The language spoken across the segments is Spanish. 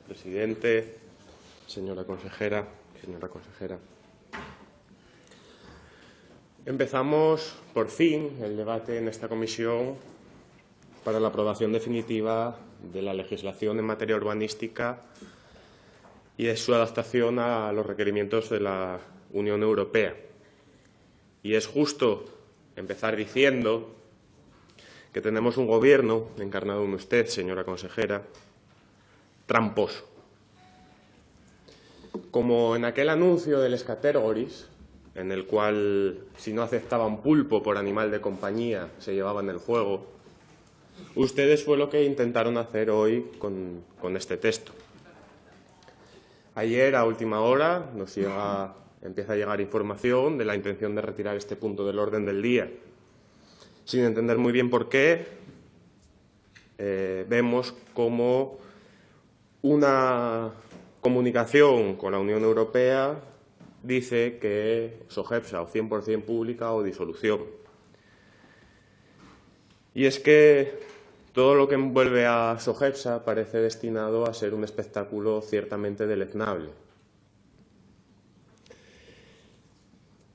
Presidente, señora consejera. Empezamos, por fin, el debate en esta comisión para la aprobación definitiva de la legislación en materia urbanística y de su adaptación a los requerimientos de la Unión Europea. Y es justo empezar diciendo que tenemos un gobierno, encarnado en usted, señora consejera, tramposo. Como en aquel anuncio del Escatergoris, en el cual, si no aceptaban pulpo por animal de compañía, se llevaban el juego, ustedes fue lo que intentaron hacer hoy con este texto. Ayer, a última hora, empieza a llegar información de la intención de retirar este punto del orden del día. Sin entender muy bien por qué, vemos cómo una comunicación con la Unión Europea dice que SOGEPSA o 100% pública o disolución. Y es que todo lo que envuelve a SOGEPSA parece destinado a ser un espectáculo ciertamente deleznable.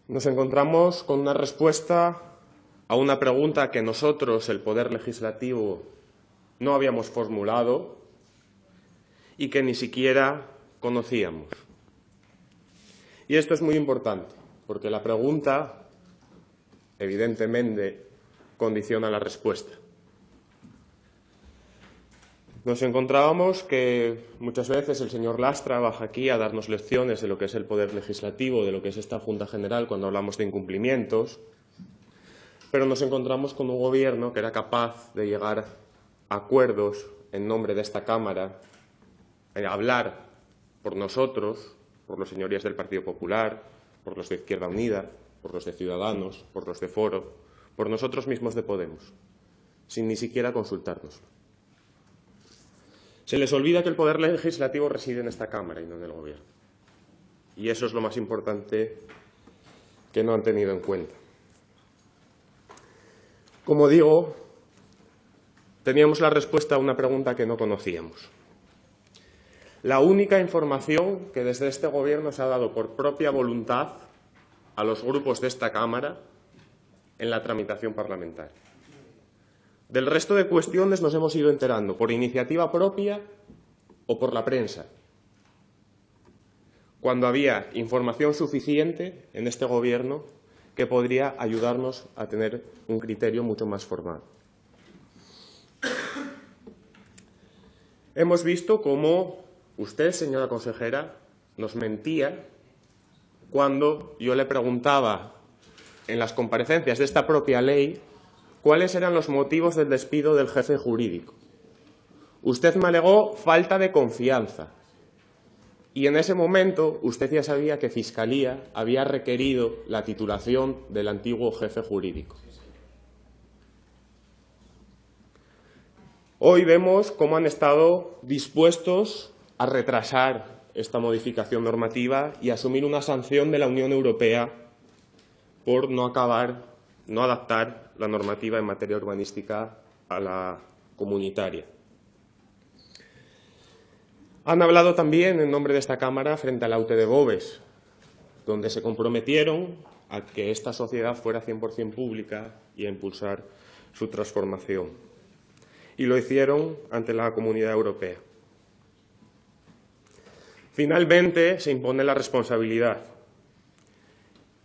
Nos encontramos con una respuesta a una pregunta que nosotros, el Poder Legislativo, no habíamos formulado y que ni siquiera conocíamos. Y esto es muy importante, porque la pregunta, evidentemente, condiciona la respuesta. Nos encontrábamos que muchas veces el señor Lastra baja aquí a darnos lecciones de lo que es el Poder Legislativo, de lo que es esta Junta General cuando hablamos de incumplimientos, pero nos encontramos con un gobierno que era capaz de llegar a acuerdos en nombre de esta Cámara, hablar por nosotros, por los señorías del Partido Popular, por los de Izquierda Unida, por los de Ciudadanos, por los de Foro, por nosotros mismos de Podemos, sin ni siquiera consultarnos. Se les olvida que el Poder Legislativo reside en esta Cámara y no en el Gobierno. Y eso es lo más importante que no han tenido en cuenta. Como digo, teníamos la respuesta a una pregunta que no conocíamos. La única información que desde este Gobierno se ha dado por propia voluntad a los grupos de esta Cámara en la tramitación parlamentaria. Del resto de cuestiones nos hemos ido enterando por iniciativa propia o por la prensa, cuando había información suficiente en este Gobierno que podría ayudarnos a tener un criterio mucho más formal. Hemos visto cómo usted, señora consejera, nos mentía cuando yo le preguntaba en las comparecencias de esta propia ley cuáles eran los motivos del despido del jefe jurídico. Usted me alegó falta de confianza y en ese momento usted ya sabía que Fiscalía había requerido la titulación del antiguo jefe jurídico. Hoy vemos cómo han estado dispuestos a retrasar esta modificación normativa y asumir una sanción de la Unión Europea por no adaptar la normativa en materia urbanística a la comunitaria. Han hablado también en nombre de esta Cámara frente a la UTE de Boves, donde se comprometieron a que esta sociedad fuera 100% pública y a impulsar su transformación. Y lo hicieron ante la Comunidad Europea. Finalmente se impone la responsabilidad.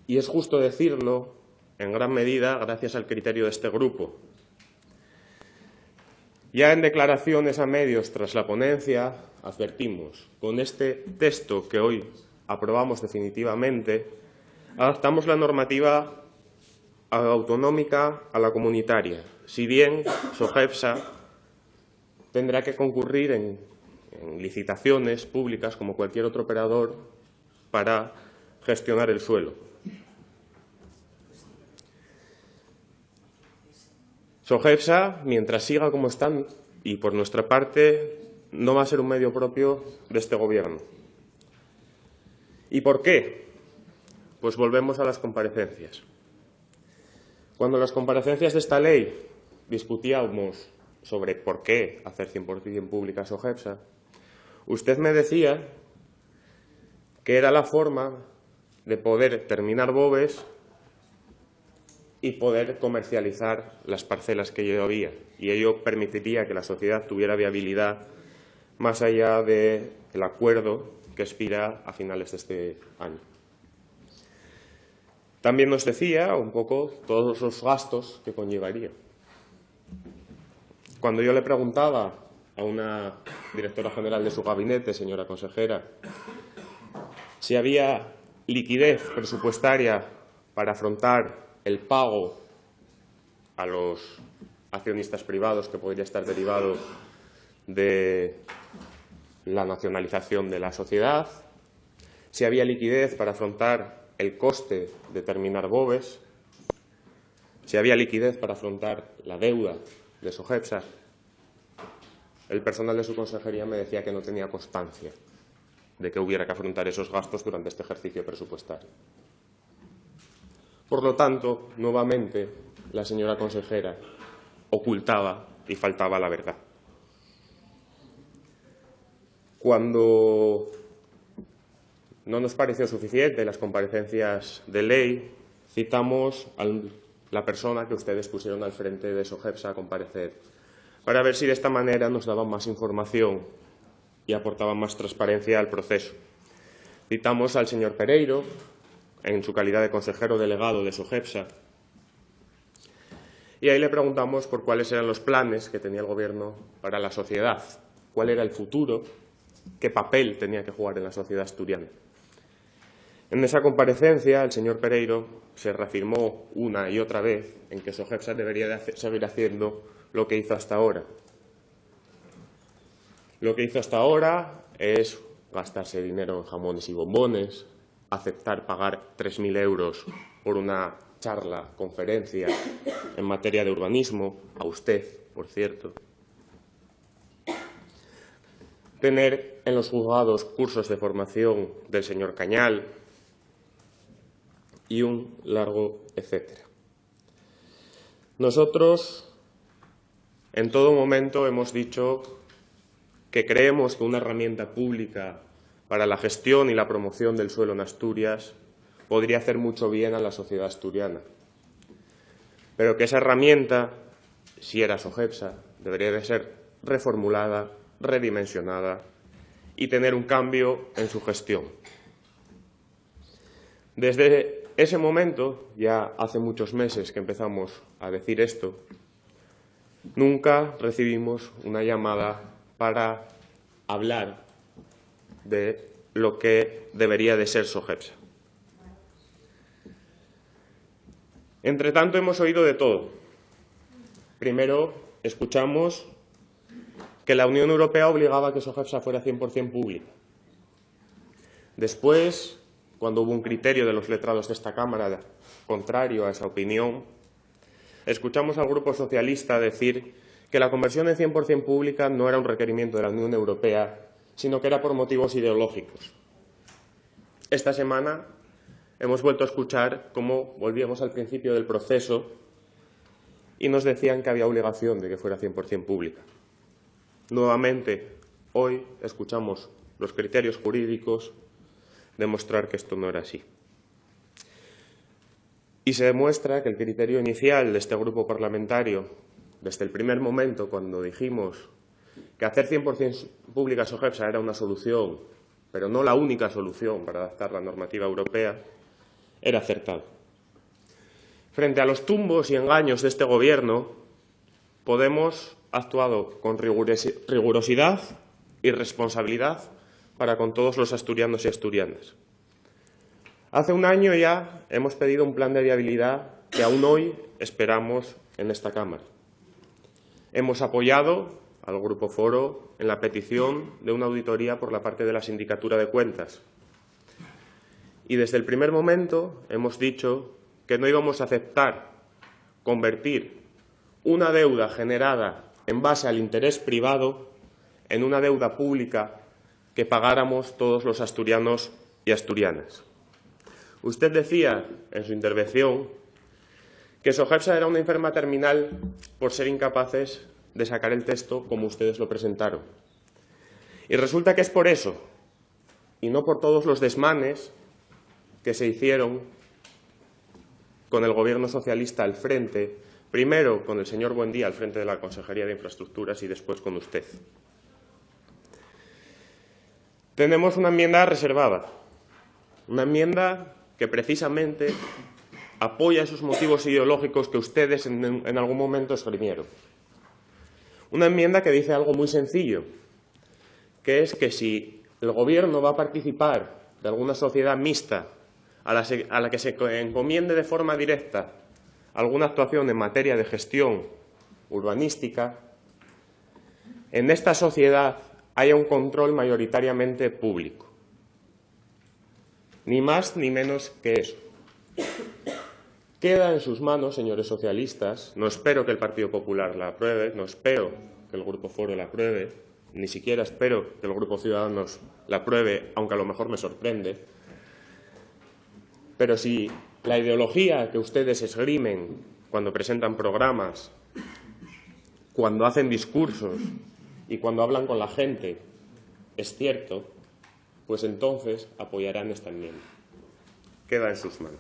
Y es justo decirlo, en gran medida, gracias al criterio de este grupo. Ya en declaraciones a medios tras la ponencia, advertimos, con este texto que hoy aprobamos definitivamente, adaptamos la normativa autonómica a la comunitaria. Si bien SOGEPSA tendrá que concurrir en licitaciones públicas como cualquier otro operador para gestionar el suelo. SOGEPSA, mientras siga como están, y por nuestra parte, no va a ser un medio propio de este Gobierno. ¿Y por qué? Pues volvemos a las comparecencias. Cuando en las comparecencias de esta ley discutíamos sobre por qué hacer 100% pública SOGEPSA, Usted me decía que era la forma de poder terminar bobes y poder comercializar las parcelas que yo había. Y ello permitiría que la sociedad tuviera viabilidad más allá del acuerdo que expira a finales de este año. También nos decía un poco todos los gastos que conllevaría. Cuando yo le preguntaba a una directora general de su gabinete, señora consejera, si había liquidez presupuestaria para afrontar el pago a los accionistas privados que podría estar derivado de la nacionalización de la sociedad, si había liquidez para afrontar el coste de terminar bobes, si había liquidez para afrontar la deuda de Sogepsa, el personal de su consejería me decía que no tenía constancia de que hubiera que afrontar esos gastos durante este ejercicio presupuestario. Por lo tanto, nuevamente, la señora consejera ocultaba y faltaba a la verdad. Cuando no nos pareció suficiente las comparecencias de ley, citamos a la persona que ustedes pusieron al frente de Sogepsa a comparecer, para ver si de esta manera nos daban más información y aportaban más transparencia al proceso. Citamos al señor Pereiro, en su calidad de consejero delegado de Sogepsa, y ahí le preguntamos por cuáles eran los planes que tenía el Gobierno para la sociedad, cuál era el futuro, qué papel tenía que jugar en la sociedad asturiana. En esa comparecencia, el señor Pereiro se reafirmó una y otra vez en que Sogepsa debería de seguir haciendo lo que hizo hasta ahora. Lo que hizo hasta ahora es gastarse dinero en jamones y bombones, aceptar pagar 3.000 euros por una charla, conferencia en materia de urbanismo, a usted, por cierto. Tener en los juzgados cursos de formación del señor Cañal y un largo etcétera. Nosotros, en todo momento, hemos dicho que creemos que una herramienta pública para la gestión y la promoción del suelo en Asturias podría hacer mucho bien a la sociedad asturiana, pero que esa herramienta, si era Sogepsa, debería de ser reformulada, redimensionada y tener un cambio en su gestión. Desde ese momento, ya hace muchos meses que empezamos a decir esto, nunca recibimos una llamada para hablar de lo que debería de ser Sogepsa. Entre tanto, hemos oído de todo. Primero, escuchamos que la Unión Europea obligaba a que Sogepsa fuera 100% pública. Después, cuando hubo un criterio de los letrados de esta Cámara contrario a esa opinión, escuchamos al Grupo Socialista decir que la conversión en 100% pública no era un requerimiento de la Unión Europea, sino que era por motivos ideológicos. Esta semana hemos vuelto a escuchar cómo volvíamos al principio del proceso y nos decían que había obligación de que fuera 100% pública. Nuevamente, hoy escuchamos los criterios jurídicos demostrar que esto no era así. Y se demuestra que el criterio inicial de este grupo parlamentario, desde el primer momento cuando dijimos que hacer 100% pública Sogepsa era una solución, pero no la única solución para adaptar la normativa europea, era acertado. Frente a los tumbos y engaños de este Gobierno, Podemos ha actuado con rigurosidad y responsabilidad para con todos los asturianos y asturianas. Hace un año ya hemos pedido un plan de viabilidad que aún hoy esperamos en esta Cámara. Hemos apoyado al Grupo Foro en la petición de una auditoría por la parte de la Sindicatura de Cuentas. Y desde el primer momento hemos dicho que no íbamos a aceptar convertir una deuda generada en base al interés privado en una deuda pública que pagáramos todos los asturianos y asturianas. Usted decía en su intervención que Sogepsa era una enferma terminal por ser incapaces de sacar el texto como ustedes lo presentaron. Y resulta que es por eso, y no por todos los desmanes que se hicieron con el gobierno socialista al frente, primero con el señor Buendía al frente de la Consejería de Infraestructuras y después con usted. Tenemos una enmienda reservada, una enmienda que precisamente apoya esos motivos ideológicos que ustedes en algún momento esgrimieron. Una enmienda que dice algo muy sencillo, que es que si el Gobierno va a participar de alguna sociedad mixta a la que se encomiende de forma directa alguna actuación en materia de gestión urbanística, en esta sociedad haya un control mayoritariamente público. Ni más ni menos que eso. Queda en sus manos, señores socialistas, no espero que el Partido Popular la apruebe, no espero que el Grupo Foro la apruebe, ni siquiera espero que el Grupo Ciudadanos la apruebe, aunque a lo mejor me sorprende, pero si la ideología que ustedes esgrimen cuando presentan programas, cuando hacen discursos y cuando hablan con la gente es cierto, pues entonces apoyarán esta enmienda. Queda en sus manos.